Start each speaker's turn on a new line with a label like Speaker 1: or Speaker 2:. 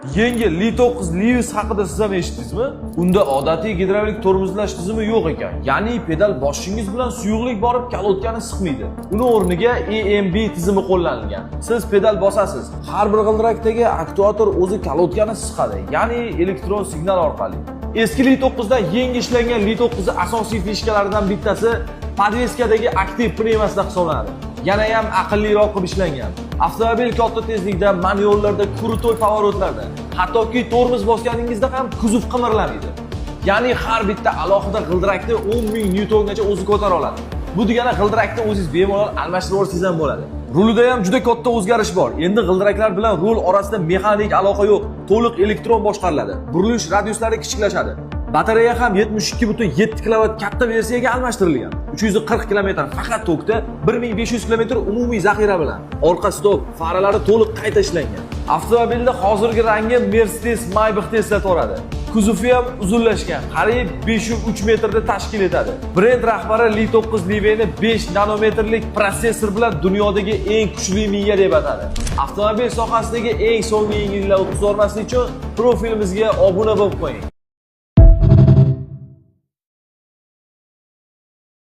Speaker 1: Yangi Li9 Livis haqida siz ham eshitdingizmi? Unda odatiy gidravlik tormozlash tizimi yo'q ekan. Ya'ni pedal bosishingiz bilan suyuqlik borib kalotkani siqmaydi. Uni o'rniga EMB tizimi qo'llanilgan. Siz pedal bosasiz, har bir g'ildirakdagi aktuator o'zi kalotkani siqadi, ya'ni elektron signal orqali. Eski Li9da yangi ishlangan Li9 asosiy fishkalaridan bittasi podveskadagi aktiv pnevmasida hisoblanadi. Yana ham aqlliroq qilib ishlangan. Avtomobil katta tezlikda, manuallarda, krutoy pavorotlarda, hattoki tormoz bosganingizda ham kuzov qimirlamaydi. Ya'ni har bitta alohida g'ildirakni 10,000 Newtongacha o'zi ko'tara oladi. Bu degani g'ildirakni o'zingiz bemalol almashtirib olsangiz ham bo'ladi. Rulida ham juda katta o'zgarish bor. Endi g'ildiraklar bilan rul orasida mexanik aloqa yo'q, to'liq elektron boshqariladi. Burilish radiuslari kichiklashadi. Batareya ham 72,7 kW katta versiyaga almashtirilgan. 340 km faqat tokda, 1500 km umumiy zaxira bilan. Orqa stop, faralari to'liq qayta ishlangan. Avtomobilda hozirgi rangi Mercedes Maybach'da eslatoradi. Kuzovi ham uzunlashgan, qariyb 5,3 metrda tashkil etadi. Brend rahbari Li9 Liveni 5 nanometrlik protsessor bilan dunyodagi eng kuchli miya deb atadi. Avtomobil sohasidagi eng so'nggi yangiliklar o'tkazib olmaslik uchun profilimizga obuna bo'lib qo'ying.